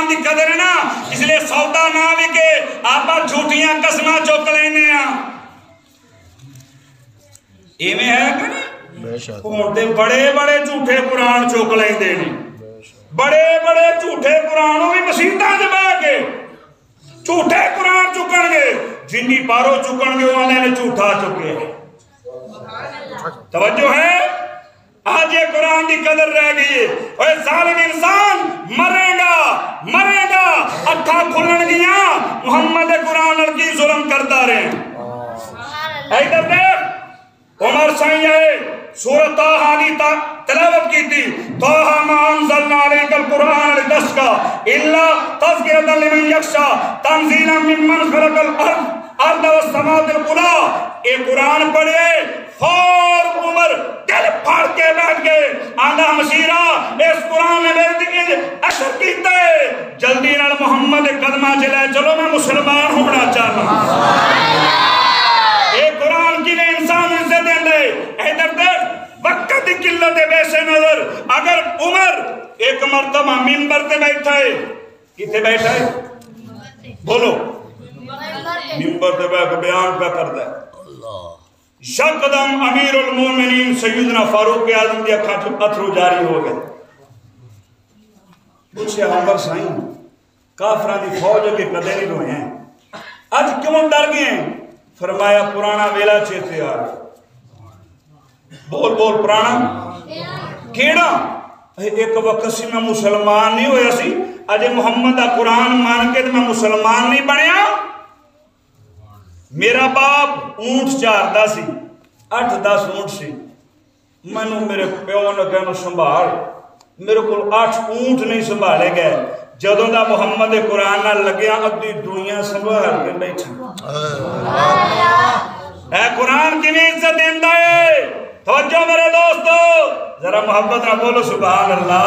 قرآن دی قدر ہے نا اس لیے سودا نہ بھی کہ آپ جھوٹیاں قسمہ چک لینے ہیں ایمیں ہے کہ نہیں کونتے بڑے بڑے جھوٹے قرآن چک لیندے نہیں بڑے بڑے جھوٹے قرآنوں بھی مسیحتاں سے بہ کے جھوٹے قرآن چکن گے جنی پارو چکن گے انہوں نے جھوٹا چکے توجہ ہے آج یہ قرآن کی قدر رہ گئی ہے اور ظالم انسان مرے گا اکھا کھلن گیا محمد قرآن لڑکی ظلم کرتا رہے ادھر دیکھ عمر سائیں ہے سورۃ طٰہٰ کی تلاوت کی تھی طٰہٰ ما انزلنا علیک القرآن لتشقی الا تذکرۃ لمن یخشی تنزیلا ممن خلق الارض والسماوات العلی یہ قرآن پڑھے فور عمر دل پھاڑ کے بیٹھ گئے آندا مشیرہ اس قرآن میں میرے اثر کیتا ہے جلدی نال محمد قدمہ چلے چلو میں مسلمان ہونا چاہتا ہوں یہ قرآن کی نے انسان سے دیں دے ادھر دیکھ وقت کی قلت بیش نظر اگر عمر ایک مرتبہ منبر تے بیٹھا ہے کتے بیٹھا ہے بولو منبر تے بیٹھ بیان پہ کرتا ہے شقدم امیر المومنین سیدنا فاروق اعظم دی اکھاں چ اتھرو جاری ہو گئے پوچھے عمر سائیں کافراں دی فوج کے قدے نہیں ہوئے ہیں اج کیوں ڈر گئے ہیں فرمایا پرانا ویلا چیتے آ بول پرانا کیڑا ایک وقت سی میں مسلمان نہیں ہویا سی اج محمد دا قرآن مان کے میں مسلمان نہیں بنیا میرا باپ اونٹ چاردا سی 8-10 اونٹ سی مینوں میرے پیو نے کہنا سنبھال میرے کو 8 اونٹ نہیں سنبھالے گئے جدوں دا محمد قرآن نال لگیا ادھی دنیا سنبھال کے بیٹھا اے قرآن کی بھی عزت دیندا ہے توجہ میرے دوستو ذرا محبت نہ بولو سبحان اللہ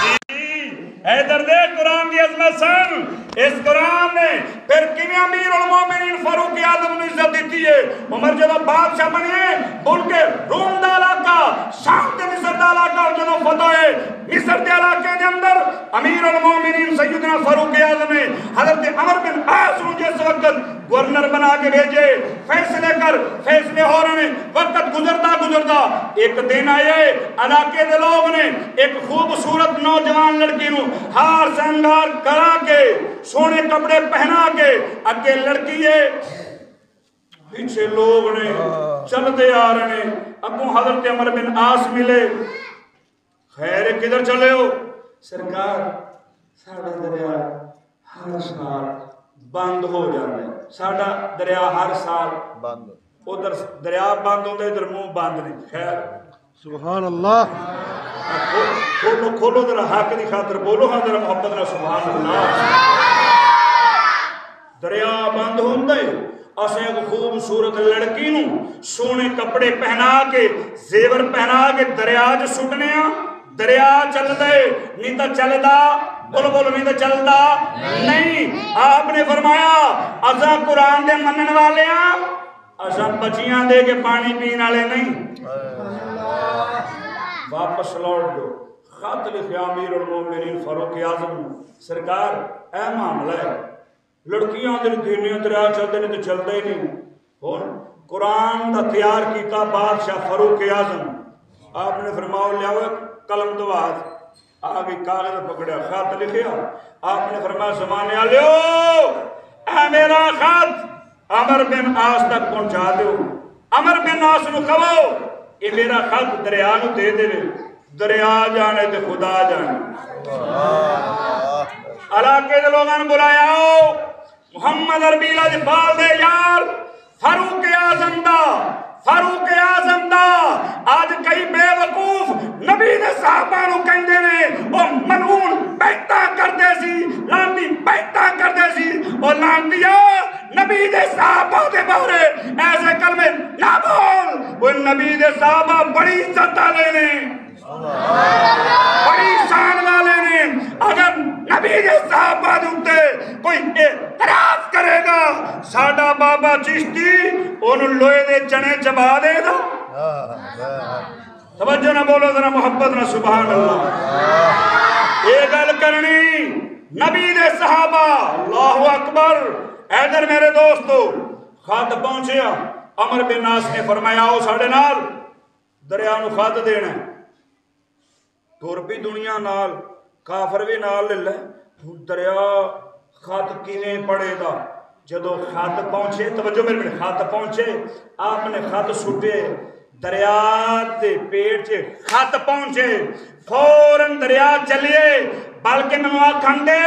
جی ادھر دیکھ قرآن کی عظمت سن اس قرآن نے پھر کیویں امیر المومنین فاروق اعظم نے عزت دیتی ہے عمر جب بادشاہ بنے بول کے روم دا علاقہ شام تے مصر دا علاقہ جب فتح ہے مصر دے علاقے دے اندر امیر المومنین سیدنا فاروق اعظم نے حضرت عمر بن عاص کو جس وقت گورنر بنا کے بھیجے فیصلے ہو رہے ہیں وقت گزرتا ایک دن آئے علاقے دے لوگ نے ایک خوبصورت نوجوان لڑکی نو ہار سنگار کرا کے سونے کپڑے پہنا کے اگے لڑکی ہے پیچھے لوگ نے چلتے آ رہے ہیں ابو حضرت عمر بن عاص ملے خیر کدھر چلے ہو سرکار ساڑھا دریا ہر سال بند ہو جاتا ہے ساڑھا دریا ہر سال بند ادھر دریا بند ہوتا ہے ادھر منہ بند نہیں خیر سبحان اللہ کھولو ذرا حق دی خاطر بولو ہاں ذرا محبت نہ سبحان اللہ دریا بند ہوتا ہے اسے ایک خوبصورت لڑکی نو سونے کپڑے پہنا کے زیور پہنا کے دریا جو سٹنے ہیں دریا چل دے نہیں تو چلدا بولو نہیں تو چلدا نہیں آپ نے فرمایا ازاں قرآن دے منن والے ہیں ازاں بچیاں دے کے پانی پین والے نہیں واپس لوٹ دو خط لکھیا امیر المومنین فاروق اعظم سرکار اے معاملہ ہے لڑکیاں دے دنیا دریا چلتے نہیں تو چلتے ہی نہیں اور قرآن دا تیار کیتا بادشاہ فاروق اعظم آپ نے فرمایا لیاؤ قلم دوات آگے کاغذ پکڑیا خط لکھیا آپ نے فرمایا زمانے آلیو اے میرا خط عمر بن عاص تک پہنچا دو عمر بن عاص نو کہو یہ میرا خط دریا نو دے دے دریا جانے تے خدا جانے علاقے دے لوگاں نے بلایا محمد اربیل اجبال دے یار فاروق اعظم دا آج کئی بے وقوف نبی دے صحابہ نو کہندے نے او ملعون بیعتاں کردے سی لعنتی بیعتاں کردے سی او لعنتیا نبی دے صحابہ دے بارے ایسے کلمے نہ بول وہ نبی دے صحابہ بڑی عزت والے نے بڑی شان والے نے اگر نبی دے صحابہ دے کوئی اعتراض کرے گا ساڈا بابا چشتی انہوں لوہے دے چنے چبا دے گا توجہ نہ بولو ذرا محبت نہ سبحان اللہ یہ گل کرنی نبی دے صحابہ اللہ اکبر ایدر میرے دوستو خط پہنچیا عمر بن عاص نے فرمایا آؤ ساڑھے نال دریا نو خط دینا تور بھی دنیا نال کافر بھی نال لے لے دریا خط کینے پڑے گا جدو خط پہنچے توجہ میرے میں خط پہنچے آپ نے خط سٹے دریا دے پیٹ سے خط پہنچے فوراً دریا چلیے بلکہ میں آکھن دے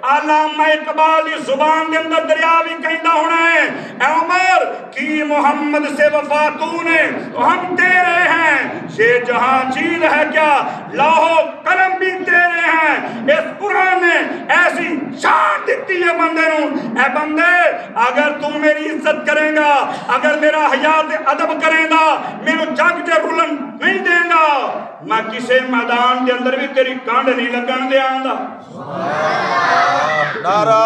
علامہ اقبال دی زبان دے اندر دریا بھی کہندہ ہونا ہے اے عمر کی محمد سے وفا تو نے تو ہم تیرے ہیں یہ جہاں چیز ہے کیا لاہو قلم بھی تیرے ہیں اس قرآن نے ایسی شان دیتی ہے بندے نوں اے بندے اگر تو میری عزت کریں گا اگر میرا حیات ادب کریں گا میرے جگ جے رولن نہیں دیں گا میں کسے میدان کے اندر بھی تیری کانڈ نہیں لگن دے آندا نعرہ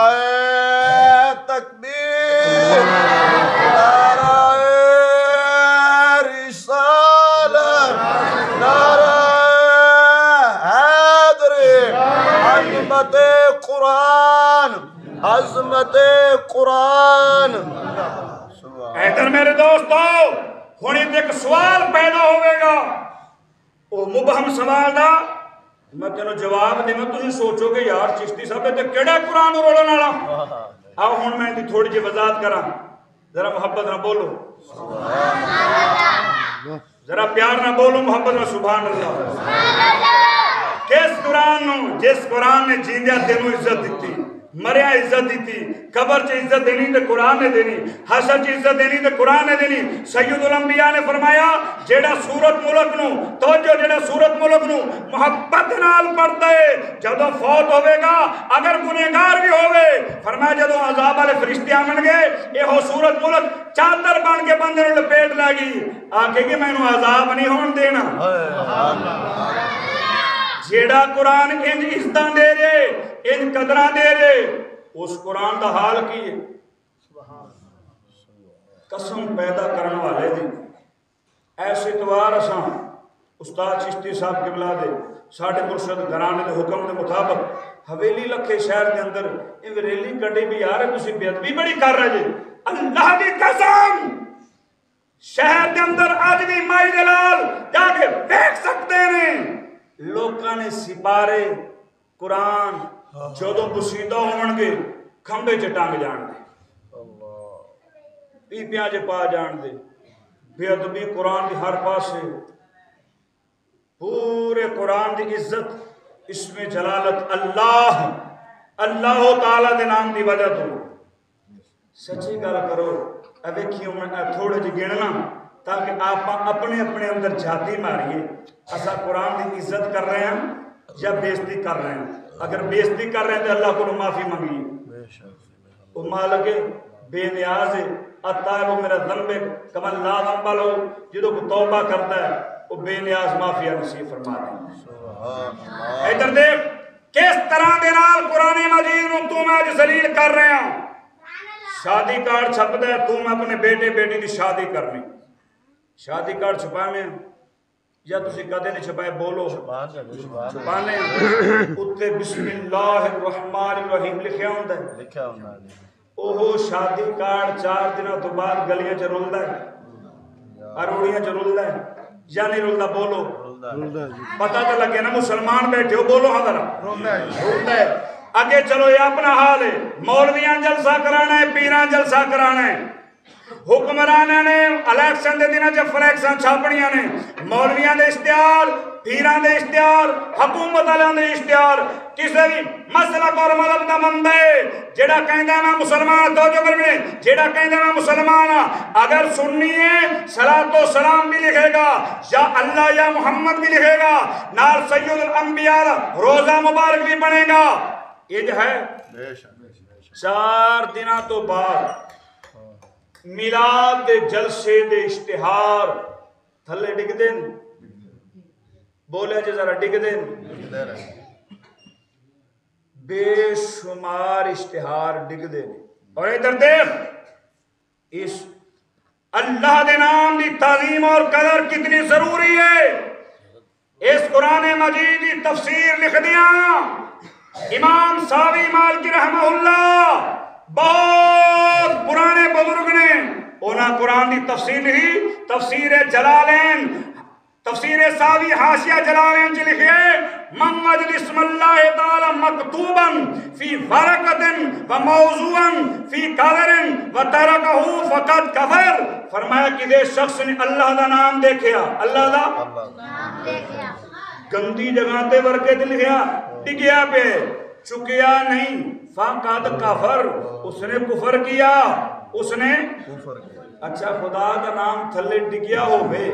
تکبیر نعرہ رسالت نعرہ حیدر عظمت قرآن عظمت قرآن ادھر میرے دوستو ہونی ایک سوال پیدا ہوئے گا وہ مبہم سوال دا میں تینوں جواب دے میں تجھے سوچو گے یار چشتی صاحب تے کیڑا قرآن رولن والا آؤ ہن میں دی تھوڑی جی وضاحت کراں ذرا محبت نہ بولو ذرا پیار نہ بولو محبت نہ سبحان اللہ کس قرآن نو جس قرآن نے جیندیا تینوں عزت دیتی مریا عزت دیتی قبر چ عزت دینی تے قرآن نے دینی حشر چ عزت دینی تے قرآن نے دینی سید الانبیاء نے فرمایا جیڑا سورت ملک نو توجہ جیڑا سورت ملک نو محبت نال پڑھتا ہے جدو فوت ہوئے گا اگر گنہگار بھی ہوئے فرمایا جدو عذاب والے فرشتے آمن گے یہ ہو سورت ملک چادر بن کے بندے نو لپیٹ لگی آکھے کہ میں نو عذاب نہیں ہون دینا جیڑا قرآن انج عزتاں دے رہے انج قدراں دے رہے اس قرآن دا حال کی ہے قسم پیدا کرنے والے دی ایسے اتوار اساں استاد چشتی صاحب قبلہ دے ساڑھے مرشد گھرانے دے حکم دے مطابق حویلی لکھے شہر دے اندر ان ریلی کڑی بھی آ رہے تسی بےادبی بڑی کر رہے جی اللہ کی قسم شہر دے اندر آج بھی مائی دلال جا کے دیکھ سکتے ہیں لوکاں نے سپارے قرآن جدوں بسیدہ ہون گے کھمبے چٹانگ جان دے پی پیاں جے پا جان دے بے ادبی قرآن دی ہر پاسے پورے قرآن دی عزت اس میں جلالت اللہ اللہ تعالیٰ دے نام دی وجہ تو سچی گل کرو اب ایکھیوں میں تھوڑے جی گننا تاکہ آپ اپنے اپنے اندر جاتی ماریے اسا قرآن دی عزت کر رہے ہیں یا بیزتی کر رہے ہیں اگر بیزتی کر رہے ہیں تو اللہ کو معافی مانگیے وہ مالک بے نیاز ہے اتائب میرا ذنب کمن لا ذنب لو جدو کو توبہ کرتا ہے وہ بے نیاز معافی نصیب فرما دیں ادھر دیکھ کس طرح دے نال قرآن مجید نو تو میں آج ذلیل کر رہے ہیں شادی کارڈ چھپ دے تو میں اپنے بیٹے بیٹی دی شادی کرنی شادی کارڈ چھپانے یا تسی کدے نہیں چھپائے بولو چھپانے اتنے بسم اللہ الرحمن الرحیم لکھیا ہوندہ ہے اوہو شادی کارڈ 4 دنوں تو بعد گلیاں چ رولدا ہے اروڑیاں چ رولدا ہے یا نہیں رولدا بولو پتہ تو لگے نا مسلمان بیٹھے ہو بولو ہاں ذرا رولدا ہے آگے چلو یہ اپنا حال ہے مولویاں جلسہ کرانا ہے پیراں جلسہ کرانا ہے حکمرانے نے الیکشن دے دینا جب فلیکشن چھاپڑیاں نے مولویاں دے اشتہار پیران دے اشتہار حکومت علیہ دے اشتہار کسے بھی مسلک اور مذہب دا مندے جیڑا کہندہ میں مسلمان توجہ کر میں جیڑا کہندہ میں مسلمان اگر سننی ہے صلاۃ و سلام بھی لکھے گا یا اللہ یا محمد بھی لکھے گا نال سید الانبیاء روزہ مبارک بھی بنے گا یہ جو ہے 4 دنوں تو بعد میلاد دے جلسے دے اشتہار تھلے ڈگ دین بولے جی ذرا ڈگ دین بے شمار اشتہار ڈگ دین اور ادھر دیکھ اس اللہ دے نام دی تعظیم اور قدر کتنی ضروری ہے اس قرآن مجید دی تفسیر لکھ دیا امام ساوی مالکی رحمہ اللہ بہت پرانے بزرگ نے انہاں قرآن دی تفسیر نہیں، تفسیر جلالین، تفسیر ساوی حاشیہ جلالین چ لکھے من وجد اسم اللہ تعالی مکتوبا فی ورقۃ و موضوعا فی قدر و ترکہ فقد کفر، فرمایا کہ دے شخص نے اللہ دا نام دیکھیا، اللہ دا نام دیکھیا، گندی جگہ تے ورقے تے لکھیا ڈگیا پہ چکیا نہیں، فقد کفر، اس نے کفر کیا، اس نے اچھا خدا کا نام تھلے ڈگیا ہوئے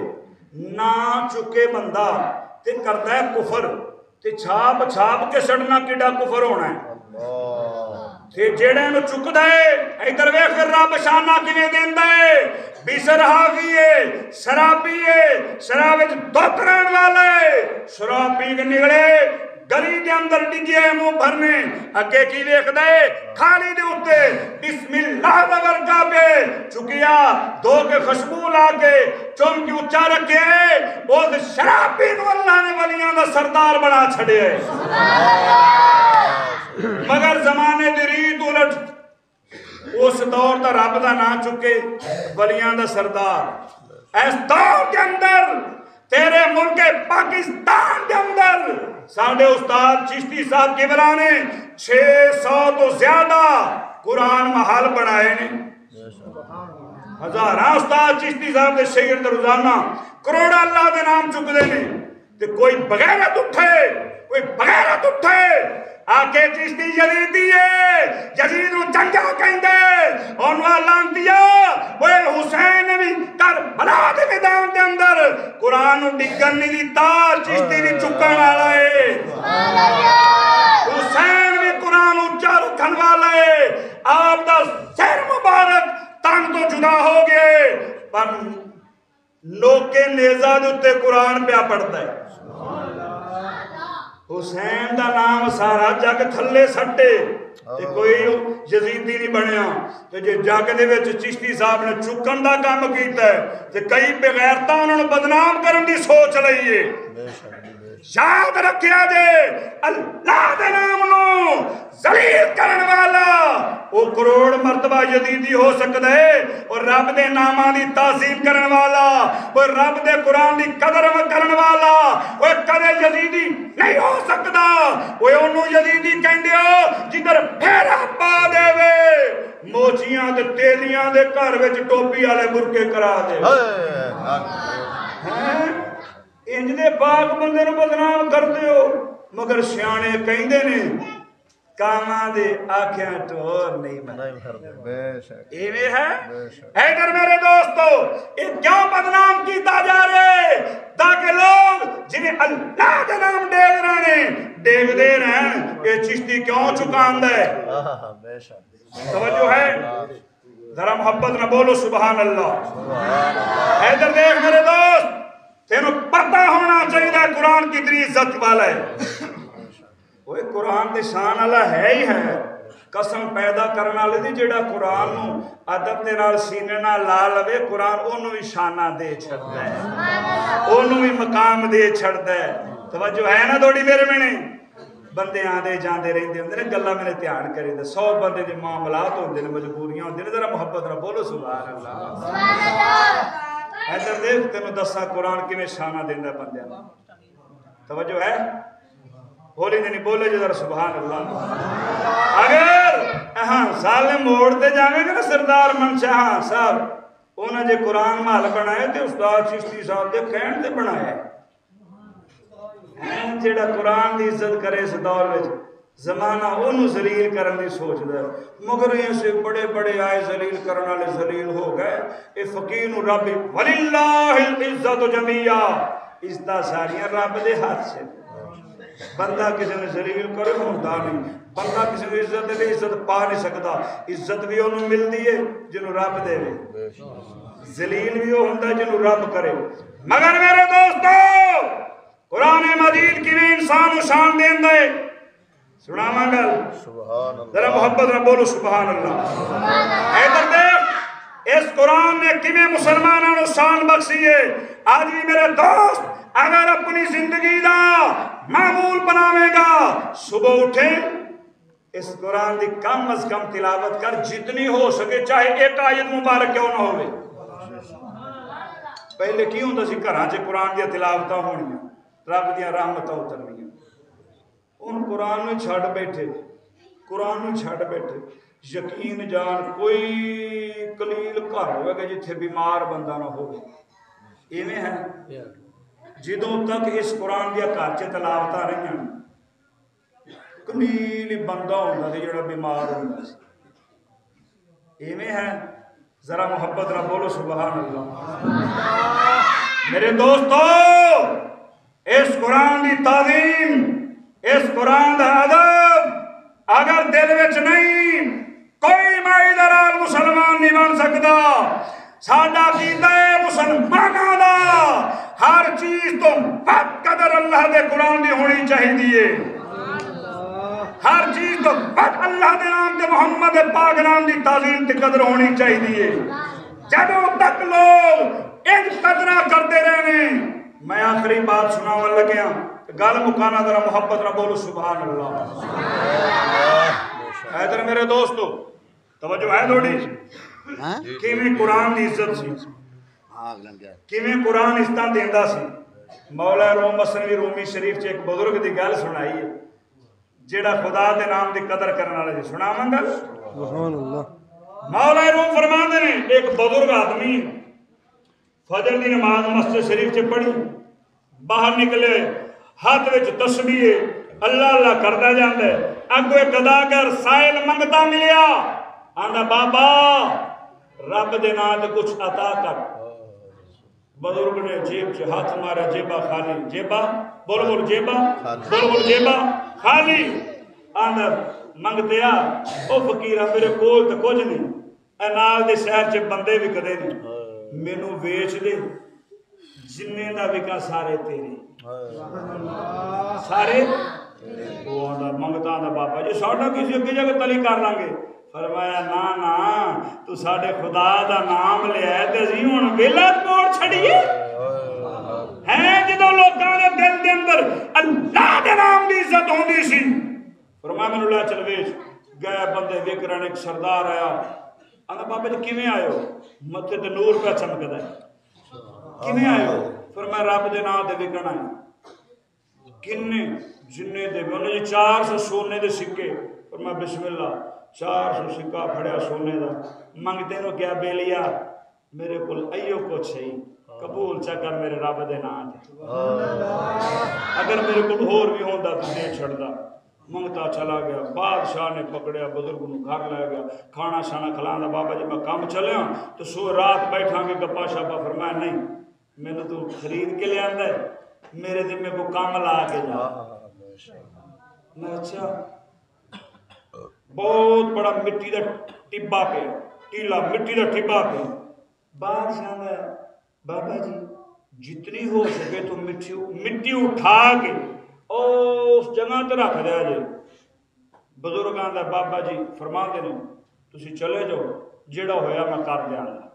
نہ چکے بندہ تے کرتا ہے کفر تے چھاپ چھاپ کے سڑنا کیڑا کفر ہونا ہے تے جیڑے نو چک دے ادھر ویکھ رب شانہ کیویں دیندا ہے بیسر حافی ہے شرابی ہے شراب وچ دھوت رہن والا ہے شراب پی کے نکلے گلی دے اندر ڈگیا ہے منہ بھرنے اگے کی ویکھدا ہے کھالی دے اوتے بسم اللہ دا ورقہ پہ چکیا دو کے خوشبو لا کے چم کی اونچا رکھے او شرابی نو اللہ نے ولیاں دا سردار بنا چھڑے ہے مگر زمانے دی ریت الٹ اس دور دا رب دا نام چکے ولیاں دا سردار اس دور کے اندر تیرے ملک پاکستان کے اندر ساڑھے استاد چشتی صاحب کبرا نے 600 تو زیادہ قرآن محل بنائے نے ہزاراں استاد چشتی صاحب دے شاگرد روزانہ کروڑا اللہ دے نام چک دے نے تے کوئی بغیرت اٹھے آکے چشتی یزیدی ہے یزید نو جنگا کہندے انواں لانتیا اوے حسین بھی کربلا دے میدان دے اندر قرآن نو ڈگن نہیں دیتا چشتی بھی چکن والا ہے حسین بھی قرآن اونچا رکھن والا ہے آپ دا سر مبارک تن تو جدا ہو گئے پر نوکے نیزہ دوتے قرآن پہ پڑھتا ہے حسین دا نام سارا جگ تھلے سٹے تے کوئی یزیدی نہیں بنیا تے جے جگ دے وچ چشتی صاحب نے چکن دا کام کیتا ہے تے کئی بغیرتا انہوں نے بدنام کرن دی سوچ لئیے یاد رکھیا جے اللہ دے نام نو ذلیل کرن والا وہ کروڑ مرتبہ یزیدی ہو سکتا ہے اور رب دے ناماں دی تعظیم کرن والا وہ رب دے قرآن دی قدر کرن والا وہ کدے یزیدی نہیں ہو سکتا وہ انہوں یزیدی کہندے ہو جدھر پھیرا پا دے وے موچیاں دے تیلیاں دے گھر وچ ٹوپی والے برقے کرا دے انج دے پاک بندے نو بدنام کردے ہو مگر سیانے کہندے نے کاماں دے آنکھیاں ٹور نہیں بنتے ایویں ہے ادھر میرے دوستو یہ کیوں بدنام کیتا جا رہے تاکہ لوگ جنہیں اللہ کے نام ڈیگ دے رہے ہیں یہ چشتی کیوں چکاند ہے توجہ ہے ذرا محبت نہ بولو سبحان اللہ ادھر دیکھ میرے دوست تینوں پتہ ہونا چاہیے قرآن کی اتنی عزت والا ہے وہ قرآن دے شان اللہ ہے ہی ہے قسم پیدا کرنا لے دی جیڑا قرآن نو ادب دے نال سینے نال لا لوے قرآن انہوں بھی شانہ دے چھڑتا ہے انہوں بھی مقام دے چھڑتا ہے توجہ ہے نا تھوڑی میرے میں نے بندے آندے جاندے رہندے ہوندے نے گلا میں نے دھیان کرے دے 100 بندے دے معاملات ہوندے نے مجبوریاں ہوندے نے ذرا محبت نہ بولو سبحان اللہ سبحان اللہ ایسا دیکھ تینوں دسا قرآن کی میں شانہ دیندہ بندے توجہ ہے بولی نہیں بولے جو ذرا سبحان اللہ اگر ظالم موڑ دے جاویں گے نا سردار منشاہ صاحب انہاں جے قرآن محل بنائے تے استاد چشتی صاحب دے کہن دے بنائے جیڑا قرآن دی عزت کرے اس دور وچ زمانہ انہوں ذلیل کرن دی سوچ دے مگر یہ سے بڑے بڑے آئے ذلیل کرنا لے ذلیل ہو گئے اے فقین رب وَلِلَّهِ الْعِزَّةُ جَمِيعًا عزتہ ساریاں رب دے ہاتھ سے بندہ کسی نے ذلیل کرے ہوتا نہیں بندہ کسی نے عزت دے عزت پا نہیں سکتا عزت بھی انہوں مل دیئے جنہوں رب دے ذلیل بھی ہوتا جنہوں رب کرے مگر میرے دوستو قرآن مجید کی میں انسان و شان دین دے سنا مانگل ذرا محبت نہ بولو سبحان اللہ ایدر دیکھ اس قرآن نے کمیں مسلمانوں نے شان بخشی ہے آج بھی میرے دوست اگر اپنی زندگی دا معمول بناوے گا صبح اٹھیں اس قرآن دی کم از کم تلاوت کر جتنی ہو سکے، چاہے ایک آیت مبارک کیوں نہ ہوئے۔ پہلے کی ہوتا سی گھراں چ قرآن دی تلاوتاں ہونیاں، رب دیاں رحمتاں اترنیاں، ان قرآن میں چھڑ بیٹھے، قرآن میں چھڑ بیٹھے۔ یقین جان کوئی قلیل گھر ہوئے گا جتھے بیمار بندہ نہ ہو، ایویں ہے جدوں تک اس قرآن دیا گھر چ تلاوتاں رہیاں قلیل بندہ ہوندا سی جڑا بیمار ہوندا سی، ایویں ہے۔ ذرا محبت نہ بولو سبحان اللہ۔ میرے دوستو، اس قرآن دی تعظیم، اس قرآن دا ادب اگر دل وچ نہیں، کوئی مائی درال مسلمان نہیں بن سکتا۔ ساڈا عقیدہ ہے مسلماناں دا ہر چیز تو بد قدر اللہ دے قرآن دی ہونی چاہیے، ہر چیز تو بد اللہ دے نام دے محمد پاک نام دی تعظیم تے قدر ہونی چاہیے۔ جدوں تک لوگ ان قدرہ کرتے رہنے، میں آخری بات سناون لگیا، گل مکانا ذرا محبت نہ بولو سبحان اللہ۔ ادھر میرے دوستو توجہ ہے تھوڑی، کیویں قرآن دی عزت سی، کیویں قرآن اس طرح دیندا سی۔ مولا روم مسنوی رومی شریف چ ایک بزرگ دی گل سنائی ہے جیڑا خدا دے نام دی قدر کرنے والے سی، سناواں گل؟ سبحان اللہ۔ مولا روم فرماندے نے ایک بزرگ آدمی فجر دی نماز مسجد شریف چ پڑھی، باہر نکلے، ہاتھ وچ تسبیح اللہ اللہ کردا جاندا ہے، اگوں ایک اداگر سائل منگتا ملیا، آندا بابا رب دے نام تے کچھ عطا کر۔ بزرگ نے جیب چ ہاتھ مارا، جیبا خالی، جیبا بول بول جیبا بول بول جیبا خالی، آندا منگتے آ او فقیرہ میرے کول تے کچھ نہیں، اے نال دے شہر چ بندے بھی کدے نہیں، مینوں ویچ دے، جننے دا وکا سارے تیرے، سارے وہ آندا منگتا آندا بابا جی ساڈا کسی اگے جگہ تلی کر لیں گے۔ فرمایا نا نا تو ساڈے خدا دا نام لیا ہے تے اسی ہن ویلا موڑ چھڑیے ہیں۔ جدوں لوکاں دے دل دے اندر اللہ دے نام دی عزت ہوندی سی، فرمایا مینوں لے چل ویچ، گئے بندے وکرن، ایک سردار آیا، آندا بابا جی کیویں آئے ہو؟ متھے تے نور پہ چمکدا ہے، کیویں آئے ہو؟ فرمایا رب دے نام تے وکن آئے۔ کنے؟ جننے دے انہوں نے 400 سونے دے سکے، فرمایا بسم اللہ، 400 سکہ پھڑیا سونے دا، منگتے نو کیا بیلیا میرے کل ایو کچھ ہے قبول چا کر میرے رب دے نام تے، اگر میرے کل ہور بھی ہوندا تو دے چھڑدا۔ منگتا چلا گیا، بادشاہ نے پکڑیا، بزرگ نو گھر لے گیا، کھانا شانا کھلانا، بابا جی میں کام چلیا تو سو رات بیٹھا کے گپا شاپا۔ فرمایا نہیں میں نے تو خرید کے لے آندا ہے، میرے ذمے کو کام لا کے جا۔ میں اچھا بہت بڑا مٹی دا ٹبا پہ ٹیلا، مٹی دا ٹبا پہ، بادشاہ نے بابا جی جتنی ہو سکے تو مٹی اٹھا کے اس جگہ تے رکھ دیا جے۔ بزرگ آندا بابا جی فرما دے نے تسی چلے جاؤ، جیڑا ہویا میں کر دیاں گا۔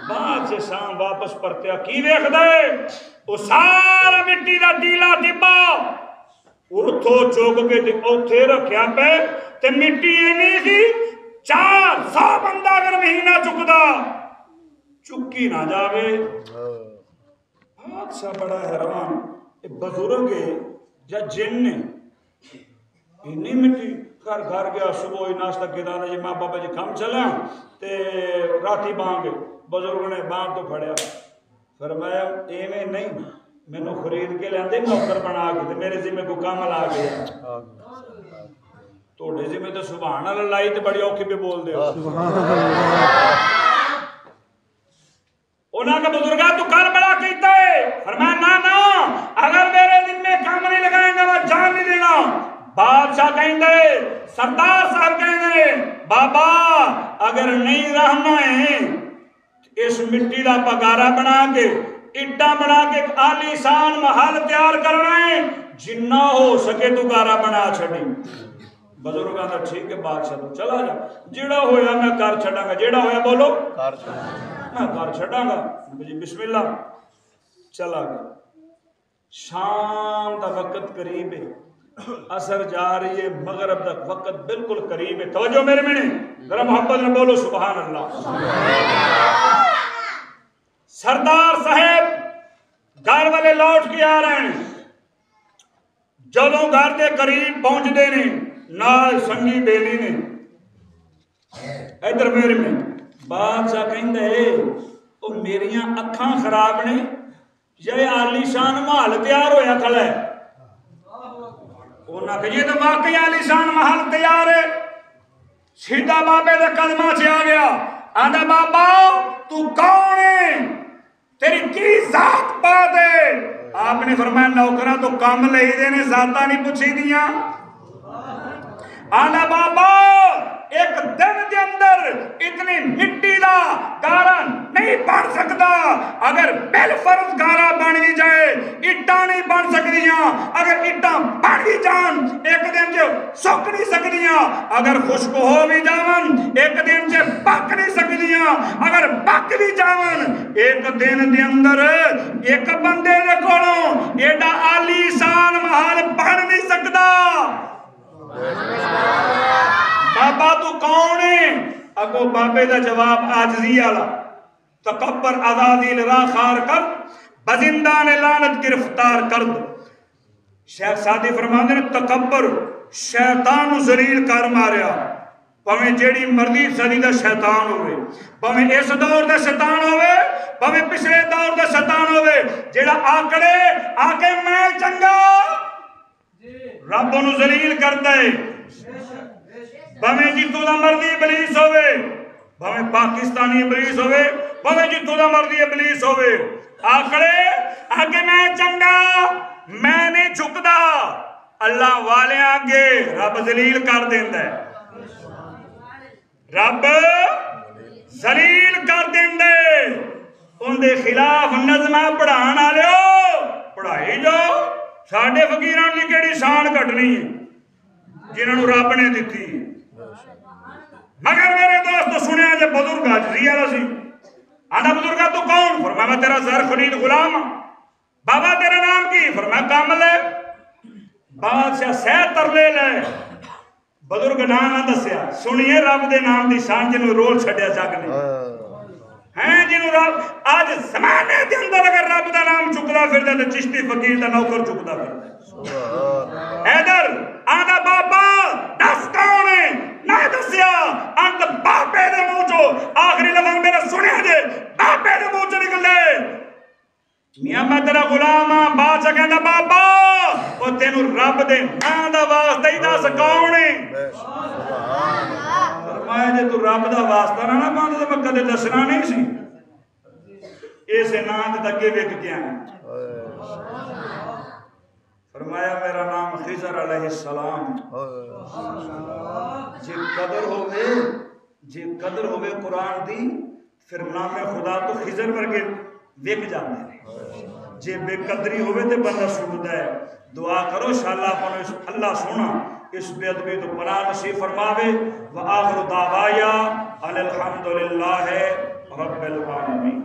بعد سے شام واپس پرتیا، کی ویکھدا ہے او سارا مٹی دا ٹیلا ٹبا اتھو چوک کے تے اوتھے رکھیا پہ تے مٹی اینی سی 400 بندہ اگر مہینہ چکدا چکی نہ جاوے۔ بادشاہ بڑا حیران، بزرگ یا جن نے اینی مٹی گھر گیا، صبح ہی ناشتہ کیتا جی ماں بابا جی کم چلے تے راتی بانگ، بزرگ نے بانگ تو پھڑیا، فرمایا ایویں نہیں مینوں خرید کے لیندے نوکر بنا کے میرے ذمہ کو کام لا گیا، توڑے ذمہ تو سبحان اللہ لائی تے بڑی اوکھی پہ بول دے ہو۔ انہاں کا بزرگاں تو کر بڑا کیتا ہے، فرمایا نا نا اگر میرے ذمہ کام نہیں لگائیں گا میں جان نہیں دینا۔ بادشاہ کہیں دے، سردار صاحب کہیں دے بابا اگر نہیں رہنا ہے اس مٹی دا پگارا بنا کے اٹا بنا کے عالی شان محل تیار کرنا ہے، جنہ ہو سکے تو گارا بنا چھڑی۔ بزرگ آندا ٹھیک ہے بادشاہ تو چلا جا، جیڑا ہویا میں کر چھڑاں گا، جیڑا ہویا بولو میں کر چھڑاں گا جی بسم اللہ۔ چلا گیا، شام دا وقت قریب ہے، اثر جا رہی ہے، مغرب تک وقت بالکل قریب ہے. توجہ میرے میں نے ذرا محبت میں بولو سبحان اللہ. سردار صاحب گھر والے لوٹ کے آ رہے ہیں. جدوں گھر دے قریب پہنچتے نے نال سنگی بیلی نے. ادھر میرے میں بادشاہ کہندا ہے او میریاں اکھاں خراب نے یا عالی شان محل تیار ہویا کھڑا ہے. انہاں کہ یہ تو واقعی عالی شان محل تیار ہے. سیدھا بابے دے قدماں سے آ گیا. آندا بابا تو کون ہے؟ تیری کی ذات پا دے. آپ نے فرمایا نوکرا تو کام لے دے نے ذاتہ نہیں پوچھی دیاں. آندا بابا ایک دن کے اندر اتنی مٹی دا گارا نہیں بن سکتا. اگر بالفرض گارا بن بھی جائے اٹاں نہیں بن سکدیاں. اگر اٹاں بن بھی جان ایک دن چ سک نہیں سکدیاں. اگر خشک ہو بھی جاون ایک دن چ پک نہیں سکدیاں. اگر پک بھی جاون ایک دن دے اندر ایک بندے دے کولوں ایڈا عالی شان محل بن نہیں سکدا. بابا تو کون ہے؟ اگو بابے دا جواب عاجزی والا. تکبر ازادیل راہ خار کر بزندان لعنت گرفتار کر. شیخ سعدی فرماندے نے تکبر شیطان نو ذلیل کر ماریا. پویں جیڑی مرضی صدی دا شیطان ہوئے، پویں اس دور دا شیطان ہوئے، پویں پچھلے دور دا شیطان ہوئے، جیڑا آکڑے آکے میں چنگا رب نو ذلیل کرتا ہے. بھویں جتوں دا مرضی ابلیس ہوئے، بھویں پاکستانی ابلیس ہوئے، بھویں جتوں دا مرضی ابلیس ہوئے، آکڑے آگے میں چنگا میں نہیں جھکدا. اللہ والے آگے رب ذلیل کر دیندا ہے. رب ذلیل کر دیندا ہے. ان دے خلاف نظمہ پڑھان والےو پڑھائی جاؤ. ساڈے فقیراں دی کیڑی شان گھٹنی ہے جنہاں نوں رب نے دتی. مگر میرے دوست سنیا جے بزرگ عاجزی والا سی. آندا بزرگا تو کون؟ فرمایا میں تیرا زر خرید غلام ہاں. بابا تیرا نام کی؟ فرمایا کامل ہے. بادشاہ سہ ترلے لے بزرگ نام نہ دسیا. سنیے رب دے نام دی شان جنوں رول چھڈیا جگ نے ہیں جنوں رب آج زمانے دے اندر اگر رب دا نام چکدا پھردا تے چشتی فقیر دا نوکر چکدا پھردا. ادھر آندا بابا دس کون ہے؟ نہ دسیا. انت بابے دے منہ چوں آخری لفظ میرا سنیا جے بابے دے منہ چوں نکلے. میاں میں تیرا غلام ہاں. بادشاہ کہندا بابا او تینوں رب دے نام دا واسطہ ہی دس کون ہے. فرمایا جے تو رب دا واسطہ نہ پاوندا تے میں کدے دسنا نہیں سی. اسے نام تے اگے ویکھ کے آیا. فرمایا میرا نام خضر علیہ السلام. جے قدر ہوئے قرآن دی پھر نام خدا تو خضر ورگے ویک جاندے نے. جے بے قدری ہوئے تے بندہ سندا ہے. دعا کرو انشاءاللہ اللہ سونا اس بے ادبی تو پناہ نصیب فرماوے. وآخر دعوایا ان الحمدللہ رب العالمین.